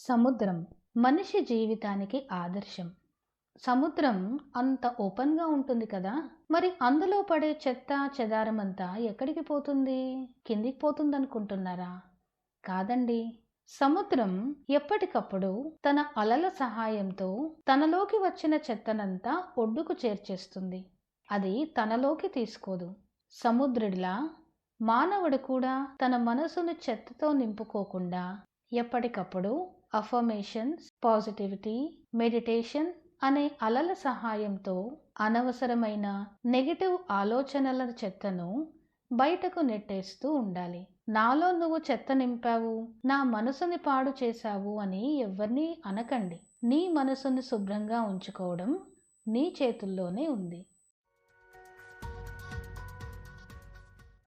సముద్రం మనిషి జీవితానికి ఆదర్శం. సముద్రం అంత ఓపెన్‌గా ఉంటుంది కదా! మరి అందులో పడే చెత్త, చెదారమంతా ఎక్కడికి పోతుంది? కిందికి పోతుందనుకుంటున్నారా? కాదండి. సముద్రం ఎప్పటికప్పుడు తన అలల సహాయంతో తనలోకి వచ్చిన చెత్తనంతా ఒడ్డుకు చేర్చేస్తుంది. అది తనలోకి తీసుకోదు. సముద్రుడిలా మానవుడు కూడా తన మనసును చెత్తతో నింపుకోకుండా ఎప్పటికప్పుడు అఫర్మేషన్స్, పాజిటివిటీ, మెడిటేషన్ అనే అలల సహాయంతో అనవసరమైన నెగెటివ్ ఆలోచనల చెత్తను బయటకు నెట్టేస్తూ ఉండాలి. నాలో నువ్వు చెత్త నింపావు, నా మనసుని పాడు చేశావు అని ఎవ్వరినీ అనకండి. నీ మనసుని శుభ్రంగా ఉంచుకోవడం నీ చేతుల్లోనే ఉంది.